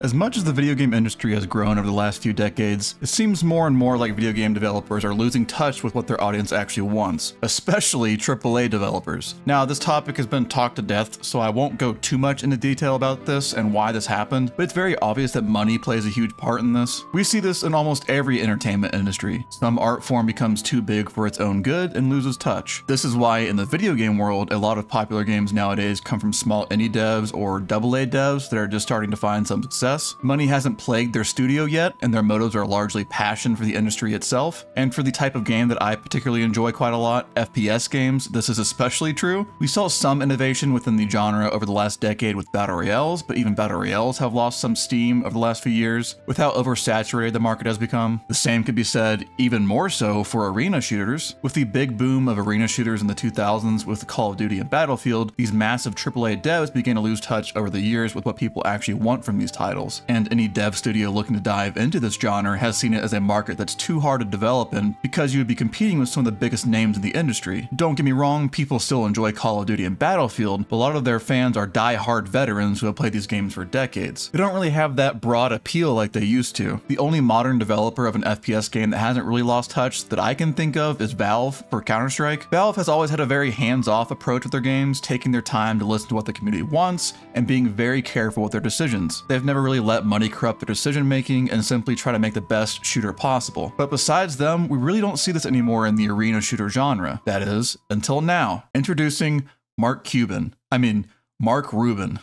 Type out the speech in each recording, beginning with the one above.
As much as the video game industry has grown over the last few decades, it seems more and more like video game developers are losing touch with what their audience actually wants, especially AAA developers. Now, this topic has been talked to death, so I won't go too much into detail about this and why this happened, but it's very obvious that money plays a huge part in this. We see this in almost every entertainment industry. Some art form becomes too big for its own good and loses touch. This is why in the video game world, a lot of popular games nowadays come from small indie devs or AA devs that are just starting to find some success. Money hasn't plagued their studio yet, and their motives are largely passion for the industry itself. And for the type of game that I particularly enjoy quite a lot, FPS games, this is especially true. We saw some innovation within the genre over the last decade with battle royales, but even battle royales have lost some steam over the last few years with how oversaturated the market has become. The same could be said even more so for arena shooters. With the big boom of arena shooters in the 2000s with Call of Duty and Battlefield, these massive AAA devs began to lose touch over the years with what people actually want from these titles. And any dev studio looking to dive into this genre has seen it as a market that's too hard to develop in because you would be competing with some of the biggest names in the industry. Don't get me wrong, people still enjoy Call of Duty and Battlefield, but a lot of their fans are die-hard veterans who have played these games for decades. They don't really have that broad appeal like they used to. The only modern developer of an FPS game that hasn't really lost touch that I can think of is Valve for Counter-Strike. Valve has always had a very hands-off approach with their games, taking their time to listen to what the community wants and being very careful with their decisions. They've never really let money corrupt their decision making and simply try to make the best shooter possible. But besides them, we really don't see this anymore in the arena shooter genre. That is, until now. Introducing Mark Rubin.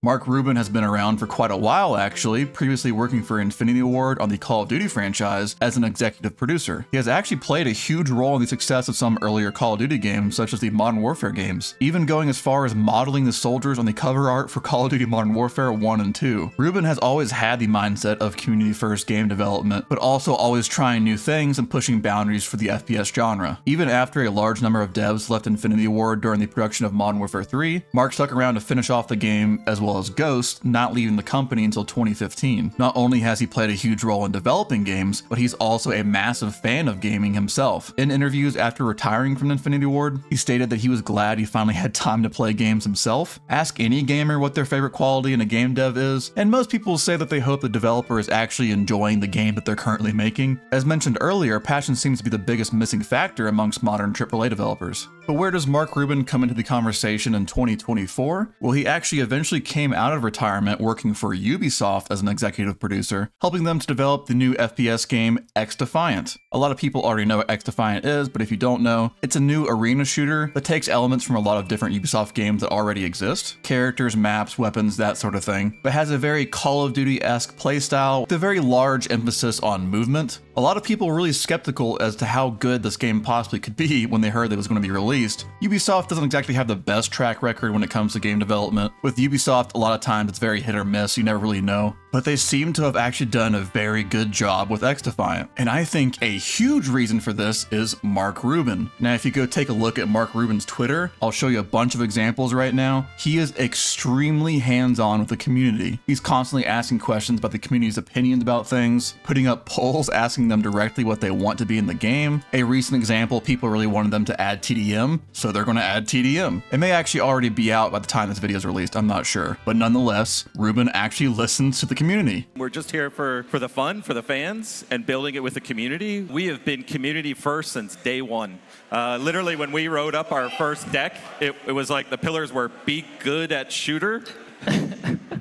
Mark Rubin has been around for quite a while actually, previously working for Infinity Ward on the Call of Duty franchise as an executive producer. He has actually played a huge role in the success of some earlier Call of Duty games, such as the Modern Warfare games, even going as far as modeling the soldiers on the cover art for Call of Duty Modern Warfare 1 and 2. Rubin has always had the mindset of community-first game development, but also always trying new things and pushing boundaries for the FPS genre. Even after a large number of devs left Infinity Ward during the production of Modern Warfare 3, Mark stuck around to finish off the game as well as Ghost, not leaving the company until 2015. Not only has he played a huge role in developing games, but he's also a massive fan of gaming himself. In interviews after retiring from Infinity Ward, he stated that he was glad he finally had time to play games himself. Ask any gamer what their favorite quality in a game dev is, and most people say that they hope the developer is actually enjoying the game that they're currently making. As mentioned earlier, passion seems to be the biggest missing factor amongst modern AAA developers. But where does Mark Rubin come into the conversation in 2024? Well, he actually eventually came out of retirement working for Ubisoft as an executive producer, helping them to develop the new FPS game XDefiant. A lot of people already know what XDefiant is, but if you don't know, it's a new arena shooter that takes elements from a lot of different Ubisoft games that already exist. Characters, maps, weapons, that sort of thing, but has a very Call of Duty-esque playstyle with a very large emphasis on movement. A lot of people were really skeptical as to how good this game possibly could be when they heard that it was going to be released. Ubisoft doesn't exactly have the best track record when it comes to game development. With Ubisoft, a lot of times it's very hit or miss, you never really know. But they seem to have actually done a very good job with XDefiant. And I think a huge reason for this is Mark Rubin. Now, if you go take a look at Mark Rubin's Twitter, I'll show you a bunch of examples right now. He is extremely hands-on with the community. He's constantly asking questions about the community's opinions about things, putting up polls asking them directly what they want to be in the game. A recent example, people really wanted them to add TDM, so they're going to add TDM. It may actually already be out by the time this video is released, I'm not sure. But nonetheless, Rubin actually listens to the community. We're just here for the fun, for the fans, and building it with the community. We have been community first since day one. Literally, when we wrote up our first deck, it was like the pillars were be good at shooter,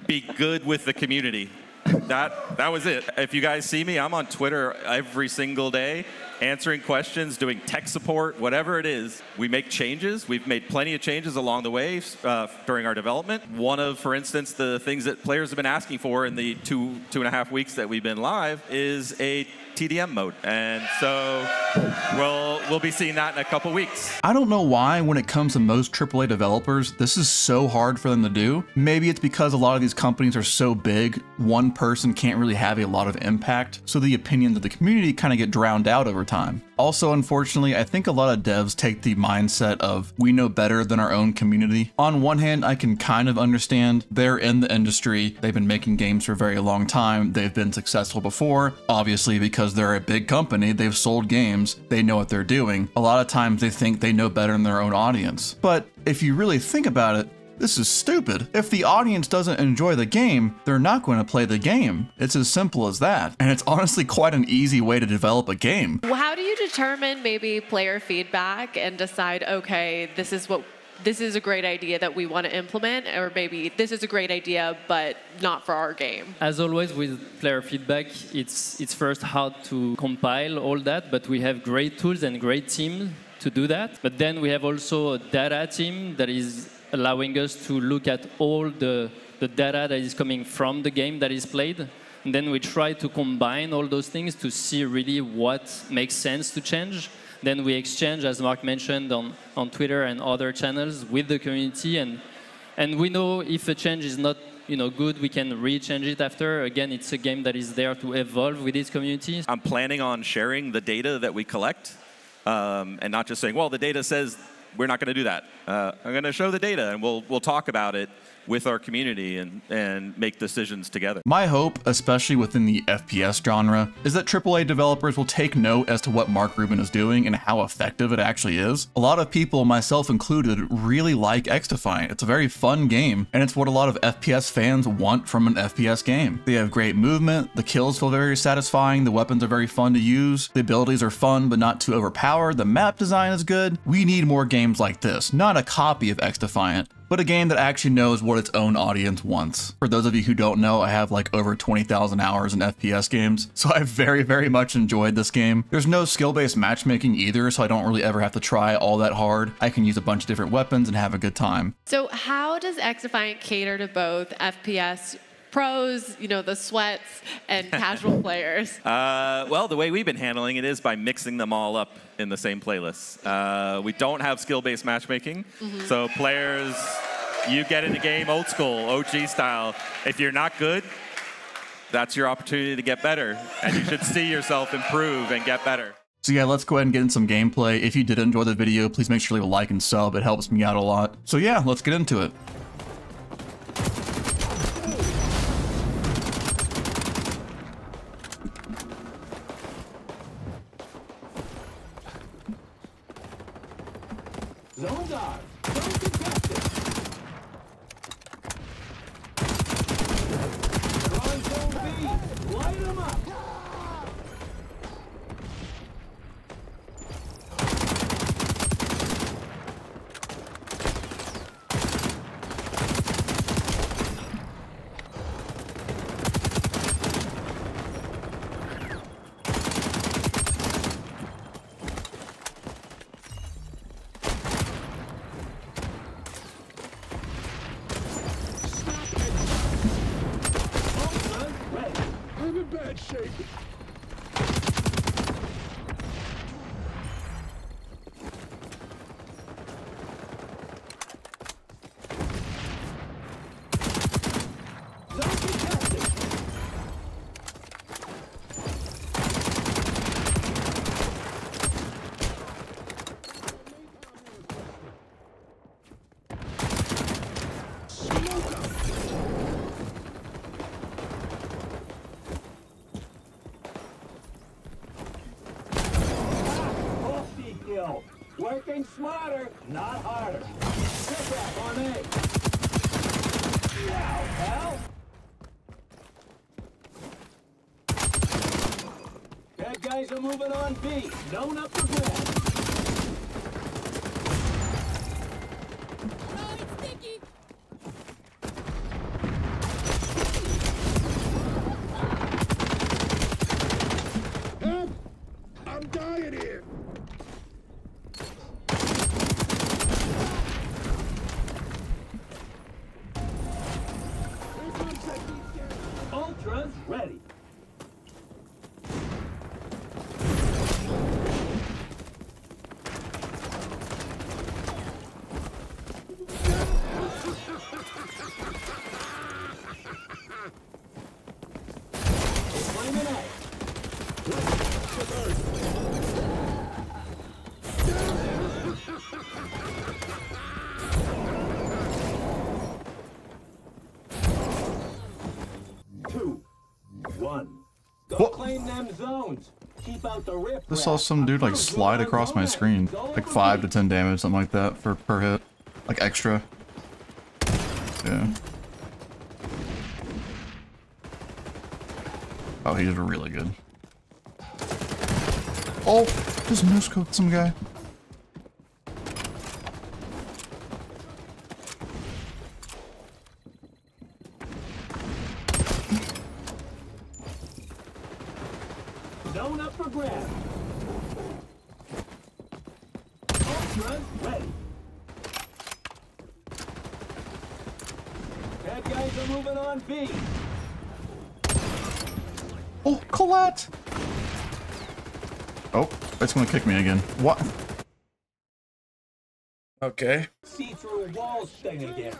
be good with the community. That was it. If you guys see me, I'm on Twitter every single day, answering questions, doing tech support, whatever it is. We make changes. We've made plenty of changes along the way during our development. One of, for instance, the things that players have been asking for in the two and a half weeks that we've been live is a TDM mode. And so we'll be seeing that in a couple weeks. I don't know why when it comes to most AAA developers, this is so hard for them to do. Maybe it's because a lot of these companies are so big, one person can't really have a lot of impact, so the opinions of the community kind of get drowned out over time. Also, unfortunately, I think a lot of devs take the mindset of we know better than our own community. On one hand, I can kind of understand they're in the industry, they've been making games for a very long time, they've been successful before, obviously because they're a big company, they've sold games, they know what they're doing. A lot of times they think they know better than their own audience. But if you really think about it, This is stupid. If the audience doesn't enjoy the game, they're not going to play the game. It's as simple as that. And it's honestly quite an easy way to develop a game. How do you determine maybe player feedback and decide, okay, this is a great idea that we want to implement, or maybe this is a great idea, but not for our game? As always with player feedback, it's first hard to compile all that, but we have great tools and great teams to do that. But then we have also a data team that is allowing us to look at all the data that is coming from the game that is played. And then we try to combine all those things to see really what makes sense to change. Then we exchange, as Mark mentioned, on Twitter and other channels with the community. And we know if a change is not good, we can re-change it after. Again, it's a game that is there to evolve with its community. I'm planning on sharing the data that we collect and not just saying, well, the data says we're not going to do that. I'm going to show the data, and we'll talk about it with our community and make decisions together. My hope, especially within the FPS genre, is that AAA developers will take note as to what Mark Rubin is doing and how effective it actually is. A lot of people, myself included, really like XDefiant. It's a very fun game, and it's what a lot of FPS fans want from an FPS game. They have great movement, the kills feel very satisfying, the weapons are very fun to use, the abilities are fun but not too overpowered, the map design is good. We need more games like this, not a copy of XDefiant, but a game that actually knows what its own audience wants. For those of you who don't know, I have like over 20,000 hours in FPS games, so I've very, very much enjoyed this game. There's no skill-based matchmaking either, so I don't really ever have to try all that hard. I can use a bunch of different weapons and have a good time. So how does XDefiant cater to both FPS pros, the sweats, and casual players? Well, the way we've been handling it is by mixing them all up in the same playlist. We don't have skill-based matchmaking, so players, you get in the game old school, OG style. If you're not good, that's your opportunity to get better, and you should see yourself improve and get better. So yeah, let's go ahead and get in some gameplay. If you did enjoy the video, please make sure to leave a like and sub. It helps me out a lot. So yeah, let's get into it. Zones are. Zone contested. They're on Zone B. Light them up. I'm in bad shape. Working smarter, not harder. Sit back on A. Wow, pal. Bad guys are moving on B. Zone up the ground. Oh, it's sticky. Help! I'm dying here. Ultras ready. Flaming out. Two, one. Go What? claim them zones. Keep out the rip. Just saw some dude like slide across my screen. Like 5 to 10 damage, something like that per hit. Like extra. Yeah. Oh, he's really good. Oh, just no-scoped some guy. Zone up for grabs. Ultras ready. Bad guys are moving on B. Oh, Colette! Oh, it's gonna kick me again. What? Okay. See-through walls thing again.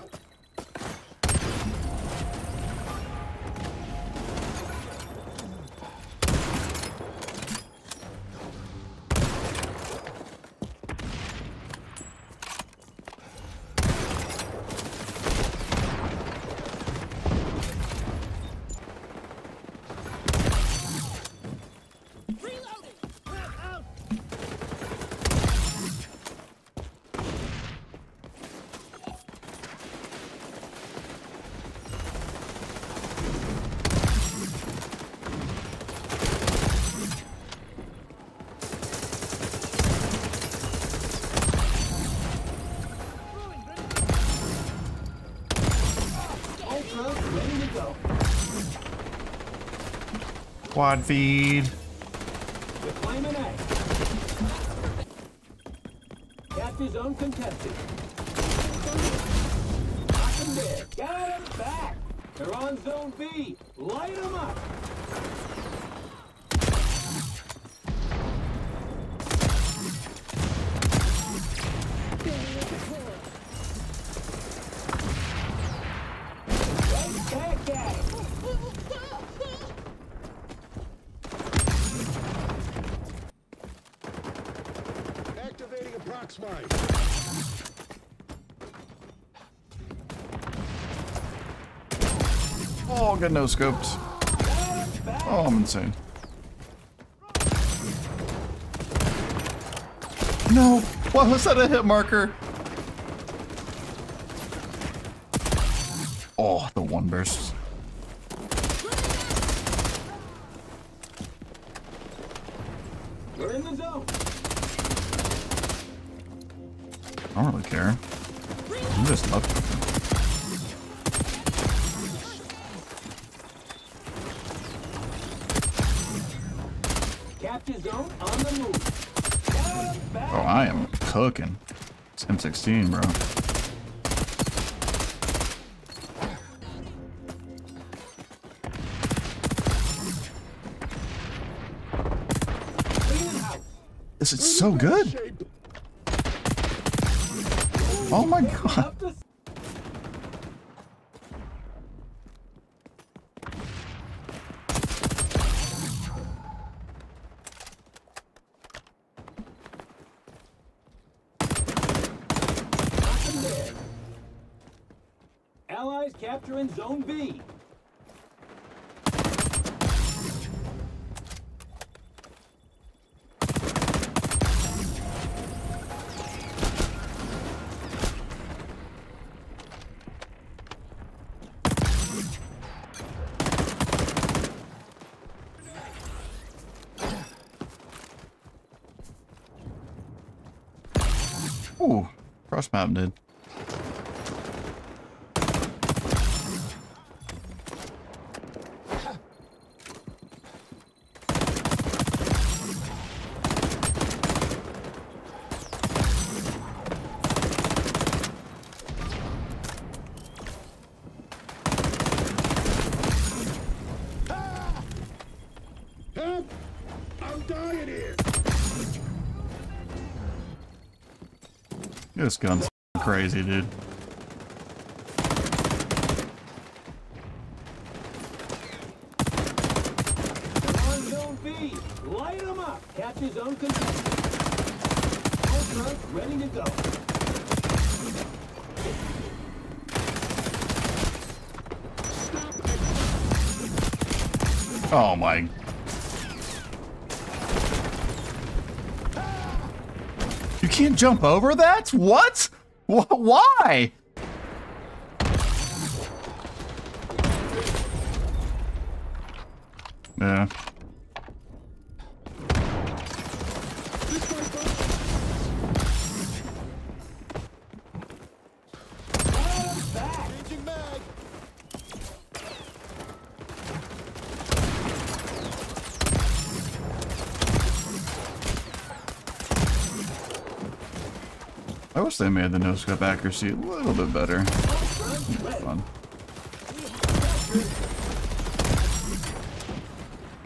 Ready to go. Quad feed. We're claiming A. Capture zone contested. Knock them dead. Got them back. They're on zone B. Light them up. Back at it. Activating approximate. Oh, got no-scoped. Oh, I'm insane. No! What was that, a hit marker? Oh, the one burst. We're in the zone. I don't really care. I'm just lucky. Capture zone on the move. Got 'em back. Oh, I am cooking. It's M16, bro. Clean house. This is so good. Oh my god. Up the Knock 'em dead. Allies capturing zone B. Ooh, cross map did. Help! I'm dying here. This gun's crazy, dude. On zone B. Light them up. Capture zone contested. Ultras ready to go. Oh my. You can't jump over that? What? Why? Yeah. Changing mag. I wish they made the no-scope accuracy a little bit better. Fun.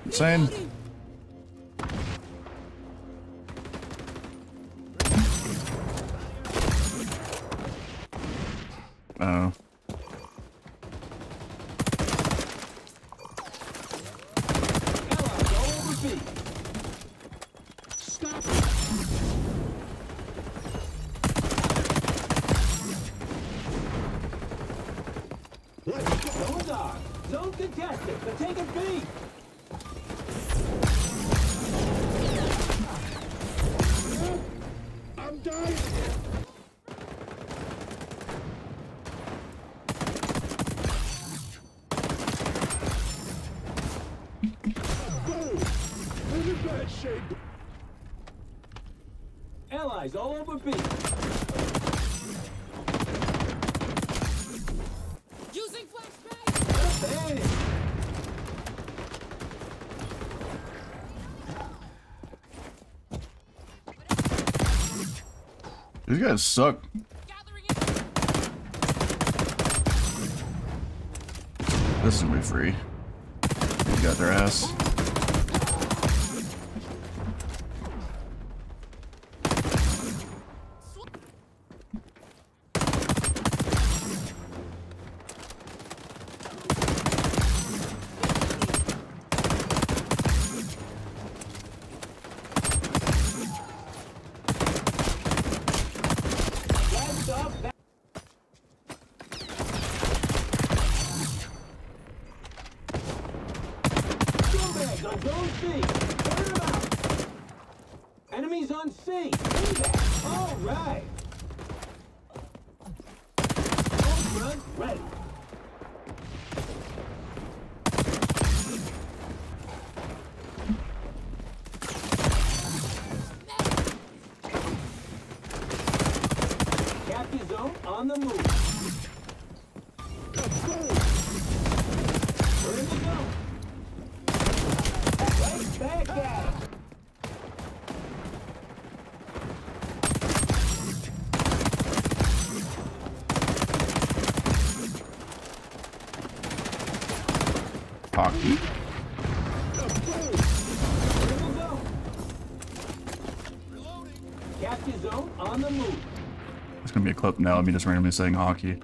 Insane. Oh. Stop. Zone dog. Zone contested. They're taking B. I'm dying. Boom. I'm in bad shape. Allies all over B. Using flashbang! Hey. These guys suck. Gathering This is gonna be free. They got their ass. Blast off back. Scumbags on zone C. Burn them out. Enemies on C. Do that. All right. Home run ready. Capture zone on the move. We're in the zone. Right back at it. Hockey. We're in the zone. Capture zone on the move. It's gonna be a clip now of me just randomly saying hockey.